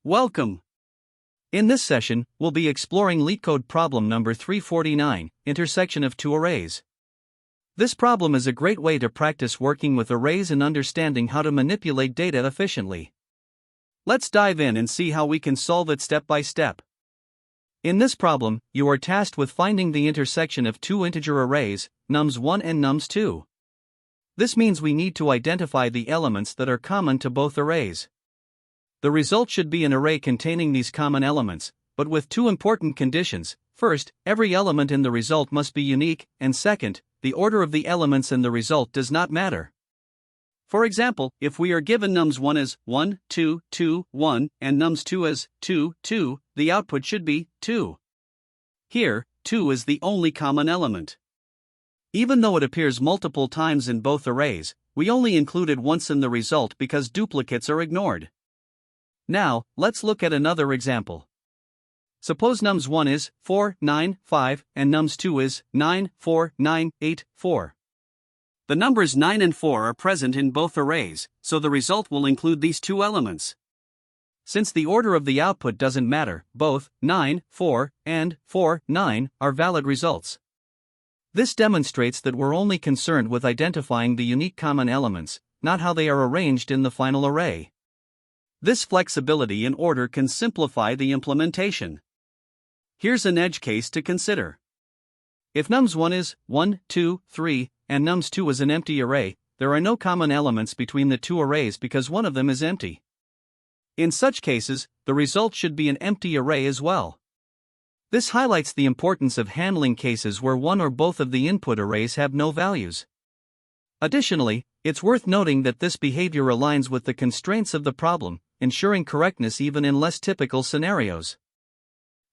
Welcome! In this session, we'll be exploring LeetCode problem number 349, intersection of two arrays. This problem is a great way to practice working with arrays and understanding how to manipulate data efficiently. Let's dive in and see how we can solve it step by step. In this problem, you are tasked with finding the intersection of two integer arrays, nums1 and nums2. This means we need to identify the elements that are common to both arrays. The result should be an array containing these common elements, but with two important conditions. First, every element in the result must be unique, and second, the order of the elements in the result does not matter. For example, if we are given nums1 as 1, 2, 2, 1, and nums2 as 2, 2, the output should be 2. Here, 2 is the only common element. Even though it appears multiple times in both arrays, we only include it once in the result because duplicates are ignored. Now, let's look at another example. Suppose nums1 is 4, 9, 5, and nums2 is 9, 4, 9, 8, 4. The numbers 9 and 4 are present in both arrays, so the result will include these two elements. Since the order of the output doesn't matter, both 9, 4, and 4, 9 are valid results. This demonstrates that we're only concerned with identifying the unique common elements, not how they are arranged in the final array. This flexibility in order can simplify the implementation. Here's an edge case to consider. If nums1 is 1, 2, 3, and nums2 is an empty array, there are no common elements between the two arrays because one of them is empty. In such cases, the result should be an empty array as well. This highlights the importance of handling cases where one or both of the input arrays have no values. Additionally, it's worth noting that this behavior aligns with the constraints of the problem, ensuring correctness even in less typical scenarios.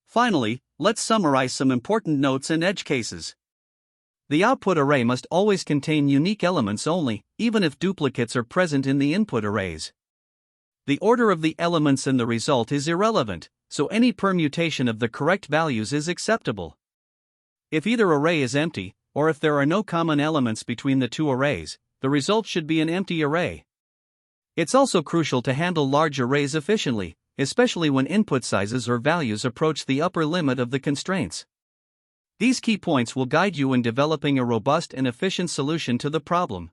Finally, let's summarize some important notes and edge cases. The output array must always contain unique elements only, even if duplicates are present in the input arrays. The order of the elements in the result is irrelevant, so any permutation of the correct values is acceptable. If either array is empty, or if there are no common elements between the two arrays, the result should be an empty array. It's also crucial to handle large arrays efficiently, especially when input sizes or values approach the upper limit of the constraints. These key points will guide you in developing a robust and efficient solution to the problem.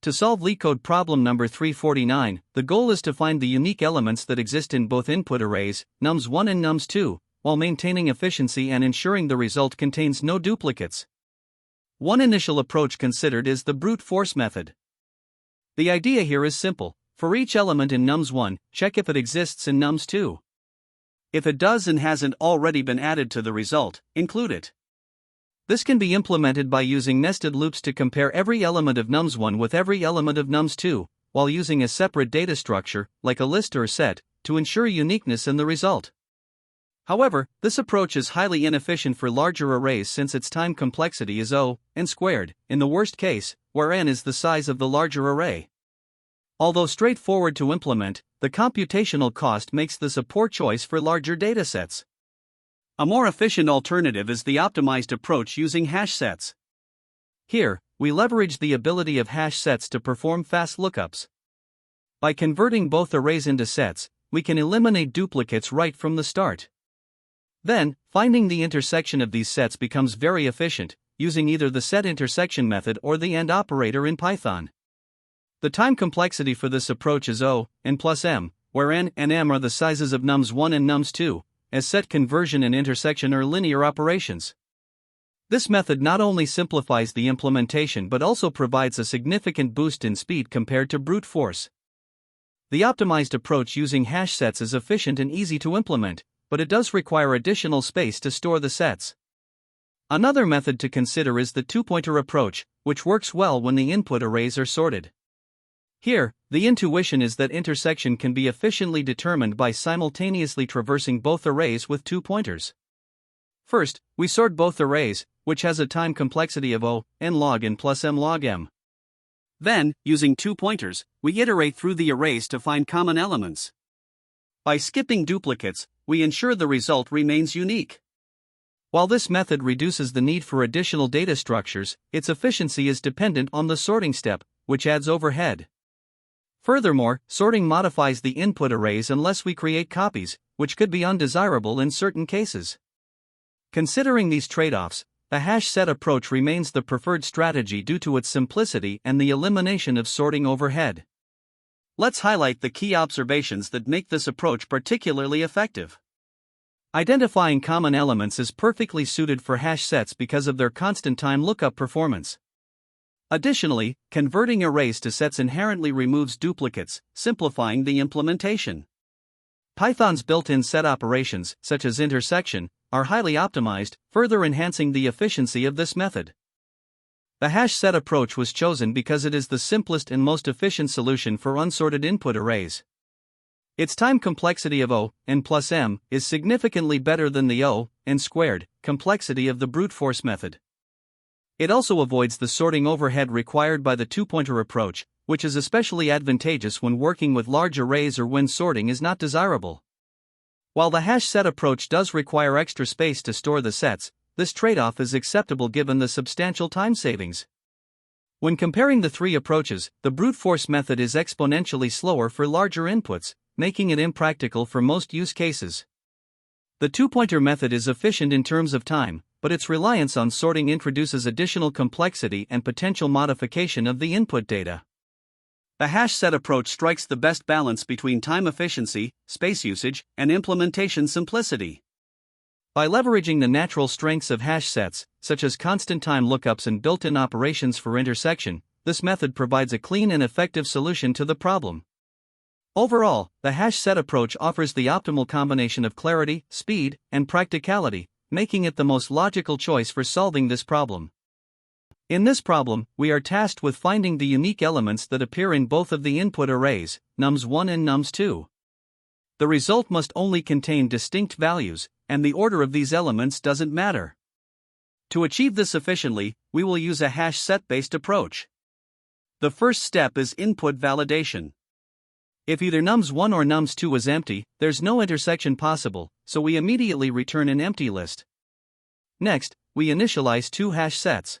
To solve LeetCode problem number 349, the goal is to find the unique elements that exist in both input arrays, nums1 and nums2, while maintaining efficiency and ensuring the result contains no duplicates. One initial approach considered is the brute force method. The idea here is simple. For each element in nums1, check if it exists in nums2. If it does and hasn't already been added to the result, include it. This can be implemented by using nested loops to compare every element of nums1 with every element of nums2, while using a separate data structure, like a list or set, to ensure uniqueness in the result. However, this approach is highly inefficient for larger arrays since its time complexity is n squared, in the worst case, where n is the size of the larger array. Although straightforward to implement, the computational cost makes this a poor choice for larger datasets. A more efficient alternative is the optimized approach using hash sets. Here, we leverage the ability of hash sets to perform fast lookups. By converting both arrays into sets, we can eliminate duplicates right from the start. Then, finding the intersection of these sets becomes very efficient, using either the set intersection method or the AND operator in Python. The time complexity for this approach is n plus m, where n and m are the sizes of nums1 and nums2, as set conversion and intersection are linear operations. This method not only simplifies the implementation but also provides a significant boost in speed compared to brute force. The optimized approach using hash sets is efficient and easy to implement, but it does require additional space to store the sets. Another method to consider is the two-pointer approach, which works well when the input arrays are sorted. Here, the intuition is that intersection can be efficiently determined by simultaneously traversing both arrays with two pointers. First, we sort both arrays, which has a time complexity of n log n plus m log m. Then, using two pointers, we iterate through the arrays to find common elements. By skipping duplicates, we ensure the result remains unique. While this method reduces the need for additional data structures, its efficiency is dependent on the sorting step, which adds overhead. Furthermore, sorting modifies the input arrays unless we create copies, which could be undesirable in certain cases. Considering these trade-offs, the hash set approach remains the preferred strategy due to its simplicity and the elimination of sorting overhead. Let's highlight the key observations that make this approach particularly effective. Identifying common elements is perfectly suited for hash sets because of their constant time lookup performance. Additionally, converting arrays to sets inherently removes duplicates, simplifying the implementation. Python's built-in set operations, such as intersection, are highly optimized, further enhancing the efficiency of this method. The hash set approach was chosen because it is the simplest and most efficient solution for unsorted input arrays. Its time complexity of O(n plus m) is significantly better than the O(n squared) complexity of the brute force method. It also avoids the sorting overhead required by the two-pointer approach, which is especially advantageous when working with large arrays or when sorting is not desirable. While the hash set approach does require extra space to store the sets, this trade-off is acceptable given the substantial time savings. When comparing the three approaches, the brute force method is exponentially slower for larger inputs, making it impractical for most use cases. The two-pointer method is efficient in terms of time, but its reliance on sorting introduces additional complexity and potential modification of the input data. The hash set approach strikes the best balance between time efficiency, space usage, and implementation simplicity. By leveraging the natural strengths of hash sets, such as constant time lookups and built-in operations for intersection, this method provides a clean and effective solution to the problem. Overall, the hash set approach offers the optimal combination of clarity, speed, and practicality, making it the most logical choice for solving this problem. In this problem, we are tasked with finding the unique elements that appear in both of the input arrays, nums1 and nums2. The result must only contain distinct values, and the order of these elements doesn't matter. To achieve this efficiently, we will use a hash set-based approach. The first step is input validation. If either nums1 or nums2 is empty, there's no intersection possible, so we immediately return an empty list. Next, we initialize two hash sets.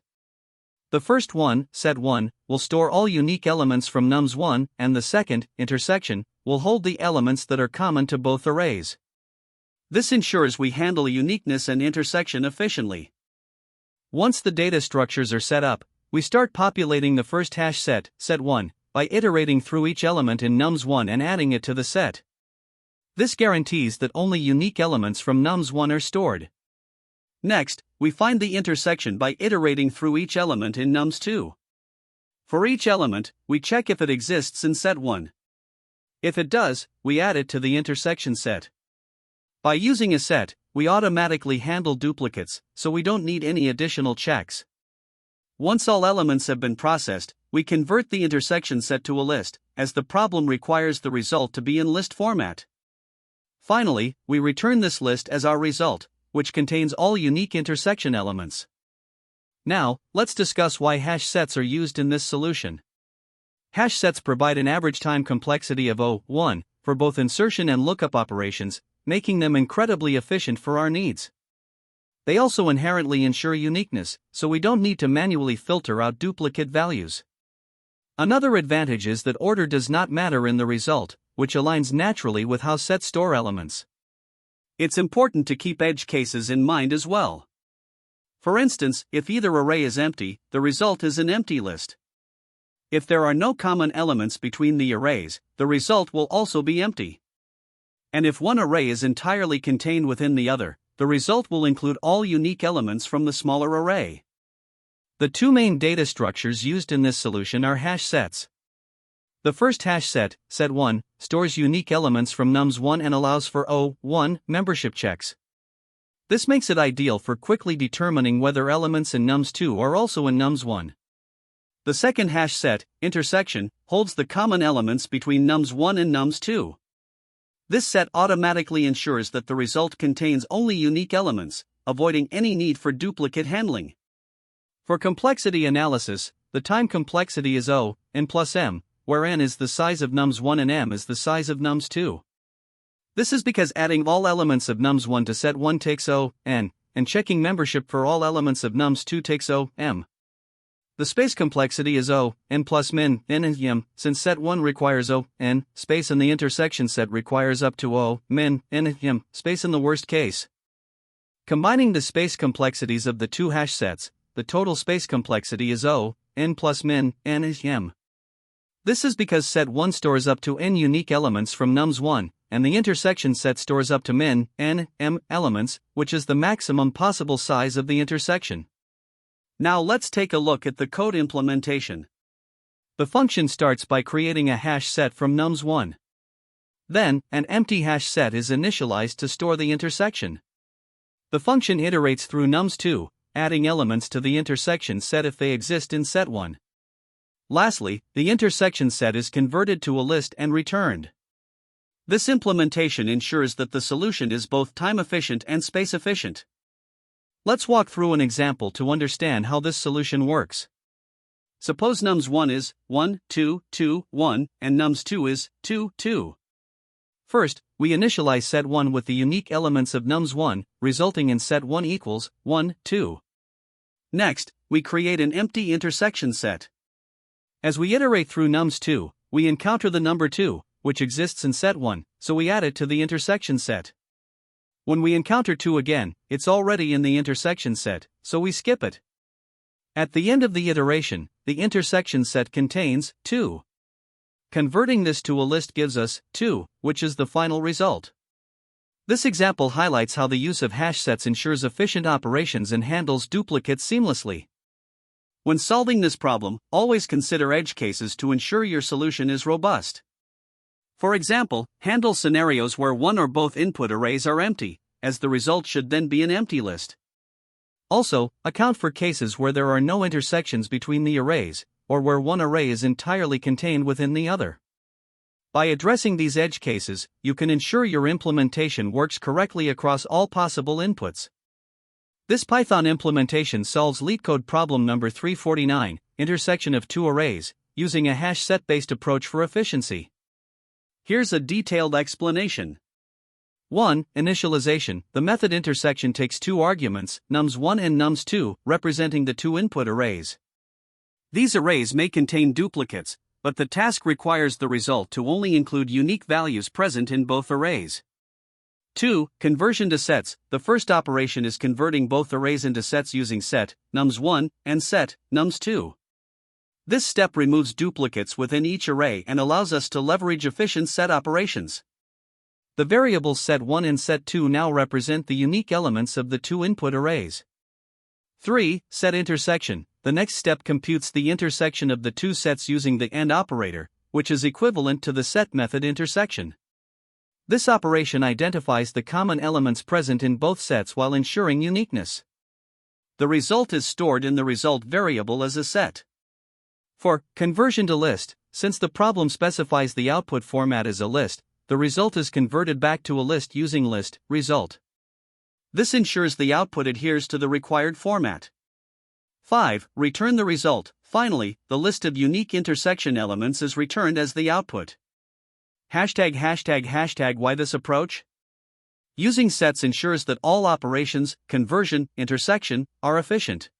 The first one, set1, will store all unique elements from nums1, and the second, intersection, will hold the elements that are common to both arrays. This ensures we handle uniqueness and intersection efficiently. Once the data structures are set up, we start populating the first hash set, set1, by iterating through each element in nums1 and adding it to the set. This guarantees that only unique elements from nums1 are stored. Next, we find the intersection by iterating through each element in nums2. For each element, we check if it exists in set1. If it does, we add it to the intersection set. By using a set, we automatically handle duplicates, so we don't need any additional checks. Once all elements have been processed, we convert the intersection set to a list, as the problem requires the result to be in list format. Finally, we return this list as our result, which contains all unique intersection elements. Now, let's discuss why hash sets are used in this solution. Hash sets provide an average time complexity of O(1) for both insertion and lookup operations, making them incredibly efficient for our needs. They also inherently ensure uniqueness, so we don't need to manually filter out duplicate values. Another advantage is that order does not matter in the result, which aligns naturally with how sets store elements. It's important to keep edge cases in mind as well. For instance, if either array is empty, the result is an empty list. If there are no common elements between the arrays, the result will also be empty. And if one array is entirely contained within the other, the result will include all unique elements from the smaller array. The two main data structures used in this solution are hash sets. The first hash set, set1, stores unique elements from nums1 and allows for O(1) membership checks. This makes it ideal for quickly determining whether elements in nums2 are also in nums1. The second hash set, intersection, holds the common elements between nums1 and nums2. This set automatically ensures that the result contains only unique elements, avoiding any need for duplicate handling. For complexity analysis, the time complexity is O(n plus m), where n is the size of nums1 and m is the size of nums2. This is because adding all elements of nums1 to set1 takes O(n), and checking membership for all elements of nums2 takes O(m). The space complexity is O, n plus min, n and m, since set 1 requires O, n, space and the intersection set requires up to O, min, n and m, space in the worst case. Combining the space complexities of the two hash sets, the total space complexity is O, n plus min, n and m. This is because set 1 stores up to n unique elements from nums1, and the intersection set stores up to min, n, m elements, which is the maximum possible size of the intersection. Now let's take a look at the code implementation. The function starts by creating a hash set from nums1. Then, an empty hash set is initialized to store the intersection. The function iterates through nums2, adding elements to the intersection set if they exist in set 1. Lastly, the intersection set is converted to a list and returned. This implementation ensures that the solution is both time efficient and space efficient. Let's walk through an example to understand how this solution works. Suppose nums1 is 1, 2, 2, 1, and nums2 is 2, 2. First, we initialize set 1 with the unique elements of nums1, resulting in set 1 equals 1, 2. Next, we create an empty intersection set. As we iterate through nums2, we encounter the number 2, which exists in set 1, so we add it to the intersection set. When we encounter 2 again, it's already in the intersection set, so we skip it. At the end of the iteration, the intersection set contains 2. Converting this to a list gives us 2, which is the final result. This example highlights how the use of hash sets ensures efficient operations and handles duplicates seamlessly. When solving this problem, always consider edge cases to ensure your solution is robust. For example, handle scenarios where one or both input arrays are empty, as the result should then be an empty list. Also, account for cases where there are no intersections between the arrays, or where one array is entirely contained within the other. By addressing these edge cases, you can ensure your implementation works correctly across all possible inputs. This Python implementation solves LeetCode problem number 349, intersection of two arrays, using a hash set-based approach for efficiency. Here's a detailed explanation. 1. Initialization. The method intersection takes two arguments, nums1 and nums2, representing the two input arrays. These arrays may contain duplicates, but the task requires the result to only include unique values present in both arrays. 2. Conversion to sets. The first operation is converting both arrays into sets using set, nums1, and set, nums2. This step removes duplicates within each array and allows us to leverage efficient set operations. The variables set1 and set2 now represent the unique elements of the two input arrays. 3. Set intersection. The next step computes the intersection of the two sets using the AND operator, which is equivalent to the set method intersection. This operation identifies the common elements present in both sets while ensuring uniqueness. The result is stored in the result variable as a set. For conversion to list, since the problem specifies the output format as a list, the result is converted back to a list using list result. This ensures the output adheres to the required format. 5. Return the result. Finally, the list of unique intersection elements is returned as the output. Why this approach? Using sets ensures that all operations, conversion, intersection, are efficient.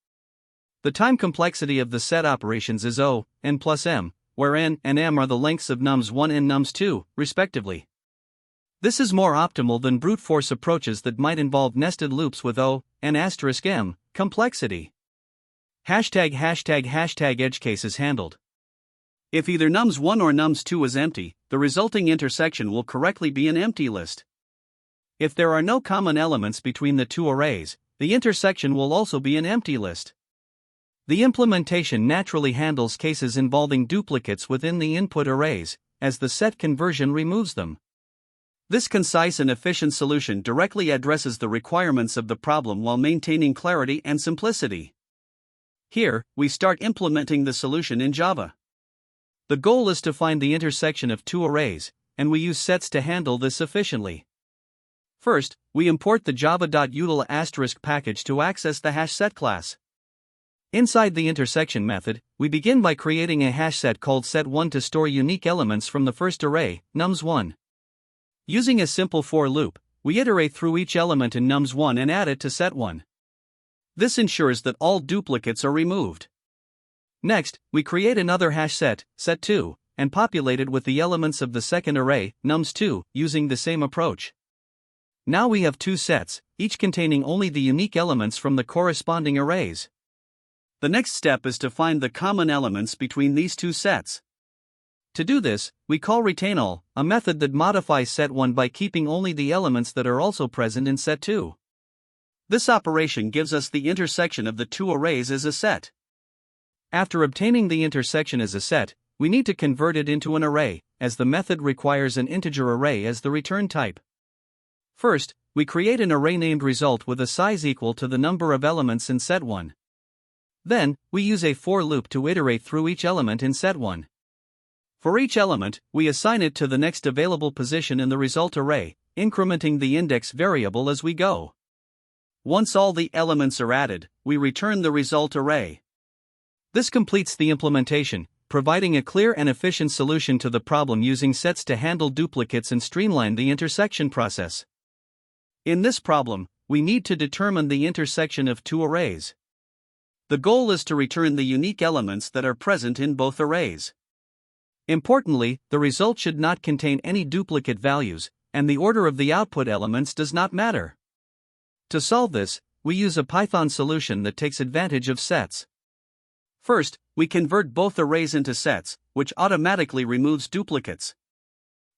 The time complexity of the set operations is O, n plus m, where n and m are the lengths of nums1 and nums2, respectively. This is more optimal than brute force approaches that might involve nested loops with O, n asterisk m, complexity. Edge case is handled. If either nums1 or nums2 is empty, the resulting intersection will correctly be an empty list. If there are no common elements between the two arrays, the intersection will also be an empty list. The implementation naturally handles cases involving duplicates within the input arrays, as the set conversion removes them. This concise and efficient solution directly addresses the requirements of the problem while maintaining clarity and simplicity. Here, we start implementing the solution in Java. The goal is to find the intersection of two arrays, and we use sets to handle this efficiently. First, we import the java.util** package to access the hash set class. Inside the intersection method, we begin by creating a hash set called set1 to store unique elements from the first array, nums1. Using a simple for loop, we iterate through each element in nums1 and add it to set1. This ensures that all duplicates are removed. Next, we create another hash set, set2, and populate it with the elements of the second array, nums2, using the same approach. Now we have two sets, each containing only the unique elements from the corresponding arrays. The next step is to find the common elements between these two sets. To do this, we call retaiNall, a method that modifies set1 by keeping only the elements that are also present in set2. This operation gives us the intersection of the two arrays as a set. After obtaining the intersection as a set, we need to convert it into an array, as the method requires an integer array as the return type. First, we create an array named result with a size equal to the number of elements in set1. Then, we use a for loop to iterate through each element in set1. For each element, we assign it to the next available position in the result array, incrementing the index variable as we go. Once all the elements are added, we return the result array. This completes the implementation, providing a clear and efficient solution to the problem using sets to handle duplicates and streamline the intersection process. In this problem, we need to determine the intersection of two arrays. The goal is to return the unique elements that are present in both arrays. Importantly, the result should not contain any duplicate values, and the order of the output elements does not matter. To solve this, we use a Python solution that takes advantage of sets. First, we convert both arrays into sets, which automatically removes duplicates.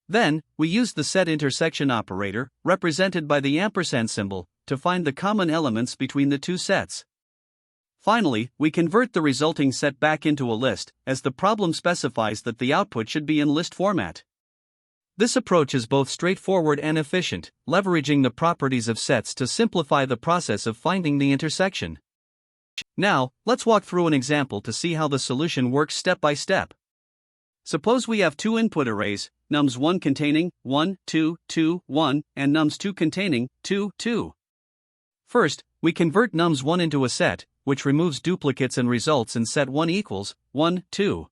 Then, we use the set intersection operator, represented by the ampersand symbol, to find the common elements between the two sets. Finally, we convert the resulting set back into a list, as the problem specifies that the output should be in list format. This approach is both straightforward and efficient, leveraging the properties of sets to simplify the process of finding the intersection. Now, let's walk through an example to see how the solution works step by step. Suppose we have two input arrays, nums1 containing 1, 2, 2, 1, and nums2 containing 2, 2. First, we convert nums1 into a set, which removes duplicates and results in set1 equals 1, 2.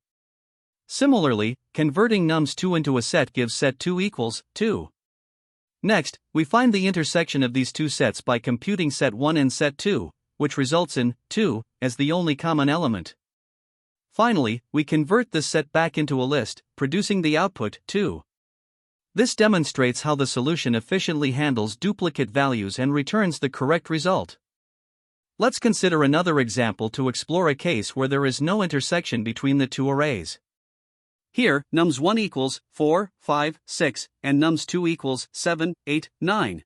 Similarly, converting nums2 into a set gives set2 equals 2. Next, we find the intersection of these two sets by computing set1 and set2, which results in 2 as the only common element. Finally, we convert this set back into a list, producing the output 2. This demonstrates how the solution efficiently handles duplicate values and returns the correct result. Let's consider another example to explore a case where there is no intersection between the two arrays. Here, nums1 equals 4, 5, 6, and nums2 equals 7, 8, 9.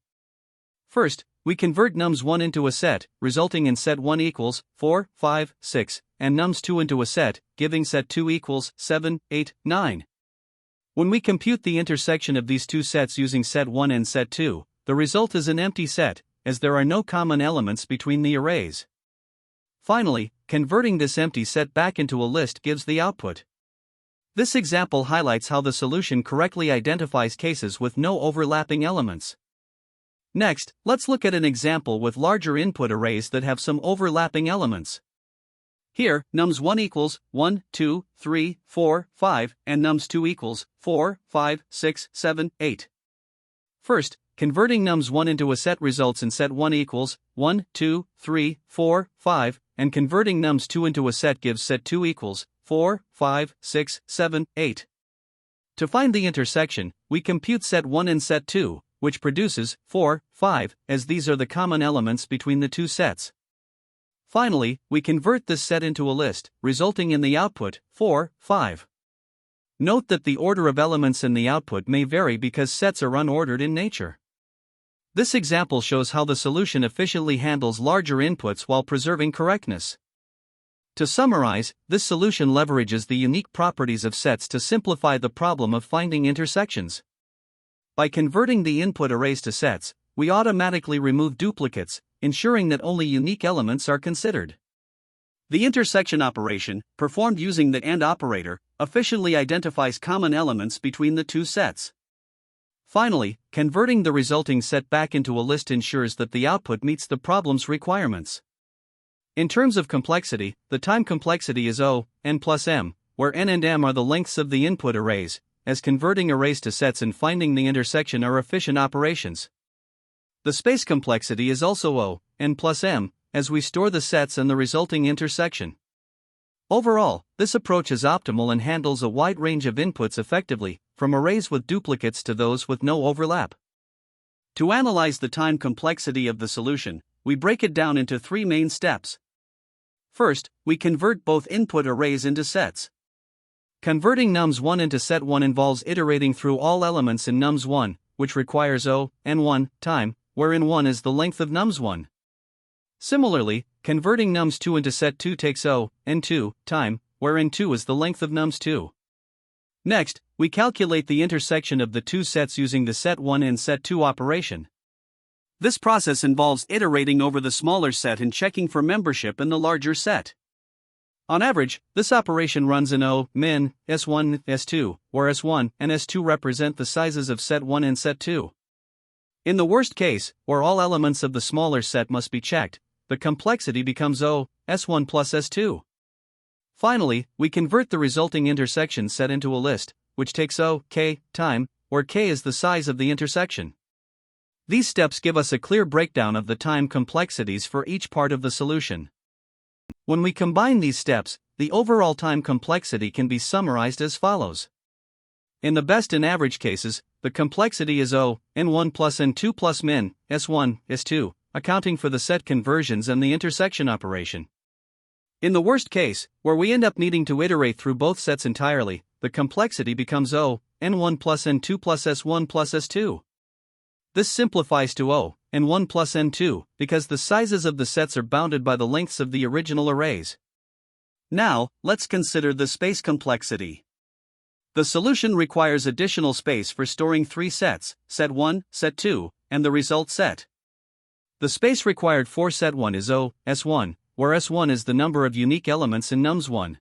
First, we convert nums1 into a set, resulting in set1 equals 4, 5, 6, and nums2 into a set, giving set2 equals 7, 8, 9. When we compute the intersection of these two sets using set1 and set2, the result is an empty set, as there are no common elements between the arrays. Finally, converting this empty set back into a list gives the output. This example highlights how the solution correctly identifies cases with no overlapping elements. Next, let's look at an example with larger input arrays that have some overlapping elements. Here, nums1 equals 1, 2, 3, 4, 5, and nums2 equals 4, 5, 6, 7, 8. First, converting nums1 into a set results in set1 equals 1, 2, 3, 4, 5, and converting nums2 into a set gives set2 equals 4, 5, 6, 7, 8. To find the intersection, we compute set1 and set2, which produces 4, 5, as these are the common elements between the two sets. Finally, we convert this set into a list, resulting in the output 4, 5. Note that the order of elements in the output may vary because sets are unordered in nature. This example shows how the solution efficiently handles larger inputs while preserving correctness. To summarize, this solution leverages the unique properties of sets to simplify the problem of finding intersections. By converting the input arrays to sets, we automatically remove duplicates, ensuring that only unique elements are considered. The intersection operation, performed using the AND operator, efficiently identifies common elements between the two sets. Finally, converting the resulting set back into a list ensures that the output meets the problem's requirements. In terms of complexity, the time complexity is O, n plus m, where n and m are the lengths of the input arrays, as converting arrays to sets and finding the intersection are efficient operations. The space complexity is also O, n plus m, as we store the sets and the resulting intersection. Overall, this approach is optimal and handles a wide range of inputs effectively, from arrays with duplicates to those with no overlap. To analyze the time complexity of the solution, we break it down into three main steps. First, we convert both input arrays into sets. Converting nums1 into set1 involves iterating through all elements in nums1, which requires O and 1 time, wherein 1 is the length of nums1. Similarly, converting nums2 into set2 takes O and 2 time, wherein 2 is the length of nums2. Next, we calculate the intersection of the two sets using the set1 and set2 operation. This process involves iterating over the smaller set and checking for membership in the larger set. On average, this operation runs in O, min, S1, S2, where S1 and S2 represent the sizes of set1 and set2. In the worst case, where all elements of the smaller set must be checked, the complexity becomes O, S1 plus S2. Finally, we convert the resulting intersection set into a list, which takes O, k, time, where k is the size of the intersection. These steps give us a clear breakdown of the time complexities for each part of the solution. When we combine these steps, the overall time complexity can be summarized as follows. In the best and average cases, the complexity is O, n1 plus n2 plus min, s1, s2, accounting for the set conversions and the intersection operation. In the worst case, where we end up needing to iterate through both sets entirely, the complexity becomes O, n1 plus n2 plus s1 plus s2. This simplifies to O, n1 plus n2, because the sizes of the sets are bounded by the lengths of the original arrays. Now, let's consider the space complexity. The solution requires additional space for storing three sets, set 1, set 2, and the result set. The space required for set 1 is O, S1, where S1 is the number of unique elements in nums1.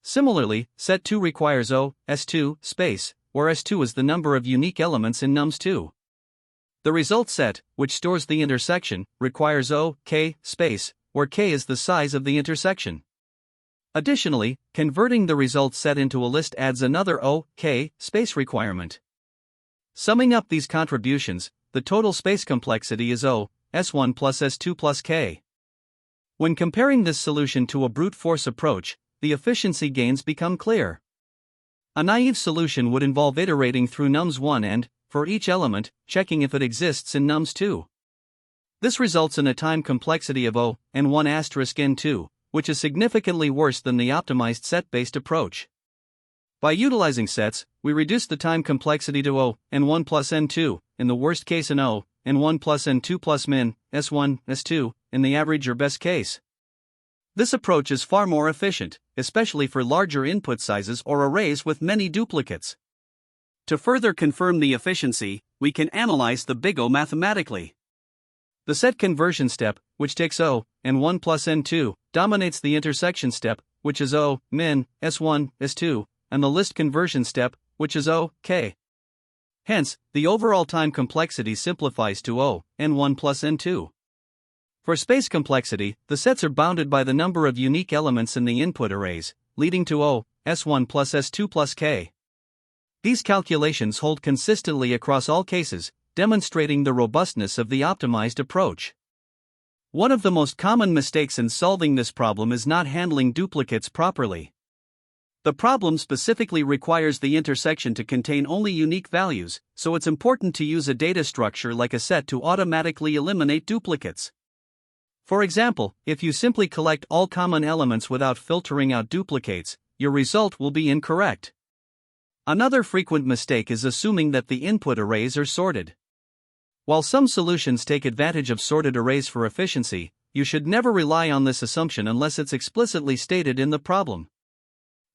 Similarly, set 2 requires O, S2, space, where S2 is the number of unique elements in nums2. The result set, which stores the intersection, requires O, k, space, where k is the size of the intersection. Additionally, converting the result set into a list adds another O, k, space requirement. Summing up these contributions, the total space complexity is O, S1 plus S2 plus k. When comparing this solution to a brute force approach, the efficiency gains become clear. A naive solution would involve iterating through nums1 and, for each element, checking if it exists in nums2. This results in a time complexity of O, n1 asterisk n2, which is significantly worse than the optimized set-based approach. By utilizing sets, we reduce the time complexity to O, n1 plus n2, in the worst case and O, n1 plus n2 plus min, s1, s2, in the average or best case. This approach is far more efficient, especially for larger input sizes or arrays with many duplicates. To further confirm the efficiency, we can analyze the big O mathematically. The set conversion step, which takes O, n1 plus n2, dominates the intersection step, which is O, min, s1, s2, and the list conversion step, which is O, k. Hence, the overall time complexity simplifies to O, n1 plus n2. For space complexity, the sets are bounded by the number of unique elements in the input arrays, leading to O, s1 plus s2 plus k. These calculations hold consistently across all cases, demonstrating the robustness of the optimized approach. One of the most common mistakes in solving this problem is not handling duplicates properly. The problem specifically requires the intersection to contain only unique values, so it's important to use a data structure like a set to automatically eliminate duplicates. For example, if you simply collect all common elements without filtering out duplicates, your result will be incorrect. Another frequent mistake is assuming that the input arrays are sorted. While some solutions take advantage of sorted arrays for efficiency, you should never rely on this assumption unless it's explicitly stated in the problem.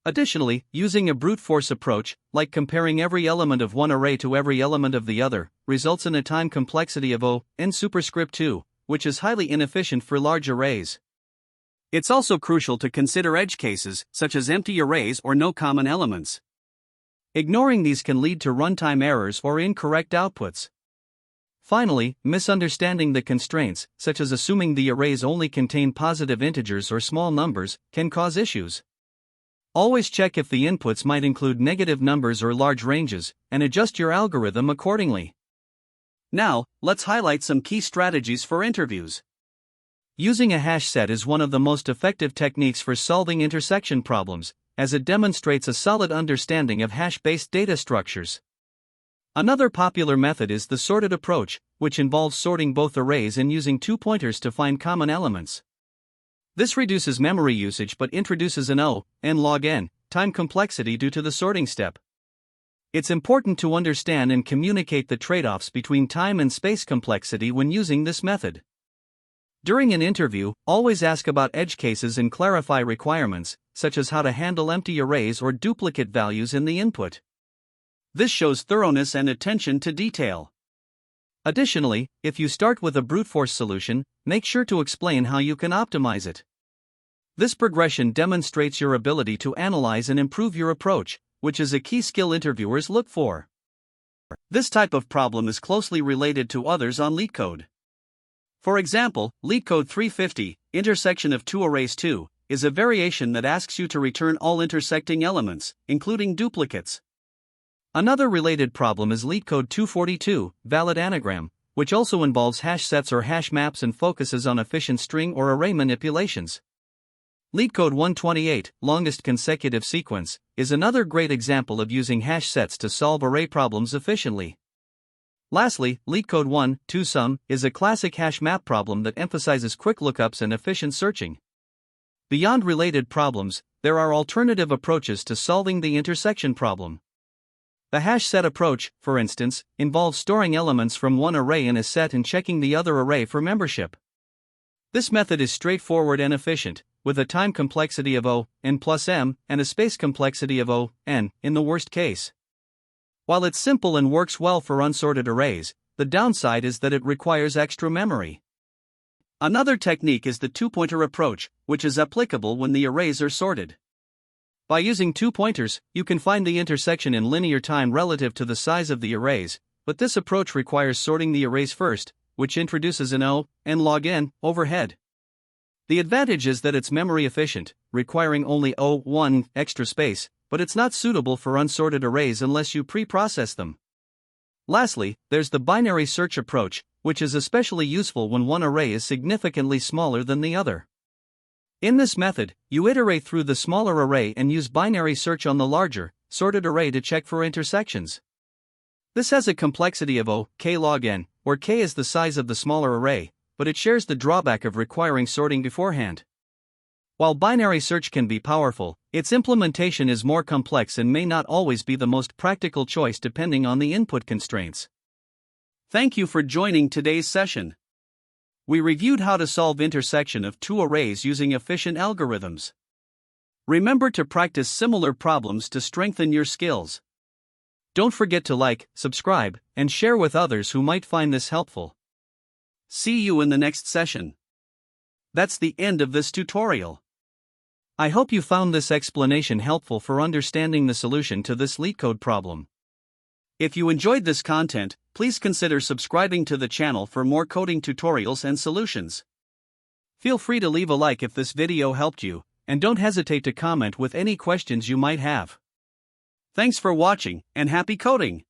Additionally, using a brute force approach, like comparing every element of one array to every element of the other, results in a time complexity of O, n superscript 2, which is highly inefficient for large arrays. It's also crucial to consider edge cases, such as empty arrays or no common elements. Ignoring these can lead to runtime errors or incorrect outputs. Finally, misunderstanding the constraints, such as assuming the arrays only contain positive integers or small numbers, can cause issues. Always check if the inputs might include negative numbers or large ranges, and adjust your algorithm accordingly. Now, let's highlight some key strategies for interviews. Using a hash set is one of the most effective techniques for solving intersection problems, as it demonstrates a solid understanding of hash-based data structures. Another popular method is the sorted approach, which involves sorting both arrays and using two pointers to find common elements. This reduces memory usage but introduces an n log n time complexity due to the sorting step. It's important to understand and communicate the trade-offs between time and space complexity when using this method. During an interview, always ask about edge cases and clarify requirements, such as how to handle empty arrays or duplicate values in the input. This shows thoroughness and attention to detail. Additionally, if you start with a brute force solution, make sure to explain how you can optimize it. This progression demonstrates your ability to analyze and improve your approach, which is a key skill interviewers look for. This type of problem is closely related to others on LeetCode. For example, LeetCode 350, intersection of two arrays 2, is a variation that asks you to return all intersecting elements, including duplicates. Another related problem is LeetCode 242, valid anagram, which also involves hash sets or hash maps and focuses on efficient string or array manipulations. LeetCode 128, longest consecutive sequence, is another great example of using hash sets to solve array problems efficiently. Lastly, LeetCode 1-2-sum is a classic hash map problem that emphasizes quick lookups and efficient searching. Beyond related problems, there are alternative approaches to solving the intersection problem. The hash set approach, for instance, involves storing elements from one array in a set and checking the other array for membership. This method is straightforward and efficient, with a time complexity of n plus m and a space complexity of n in the worst case. While it's simple and works well for unsorted arrays, the downside is that it requires extra memory. Another technique is the two-pointer approach, which is applicable when the arrays are sorted. By using two pointers, you can find the intersection in linear time relative to the size of the arrays, but this approach requires sorting the arrays first, which introduces an n log n overhead. The advantage is that it's memory efficient, requiring only 1 extra space, but it's not suitable for unsorted arrays unless you pre-process them. Lastly, there's the binary search approach, which is especially useful when one array is significantly smaller than the other. In this method, you iterate through the smaller array and use binary search on the larger, sorted array to check for intersections. This has a complexity of k log n, where k is the size of the smaller array, but it shares the drawback of requiring sorting beforehand. While binary search can be powerful, its implementation is more complex and may not always be the most practical choice depending on the input constraints. Thank you for joining today's session. We reviewed how to solve intersection of two arrays using efficient algorithms. Remember to practice similar problems to strengthen your skills. Don't forget to like, subscribe, and share with others who might find this helpful. See you in the next session. That's the end of this tutorial. I hope you found this explanation helpful for understanding the solution to this LeetCode problem. If you enjoyed this content, please consider subscribing to the channel for more coding tutorials and solutions. Feel free to leave a like if this video helped you, and don't hesitate to comment with any questions you might have. Thanks for watching, and happy coding!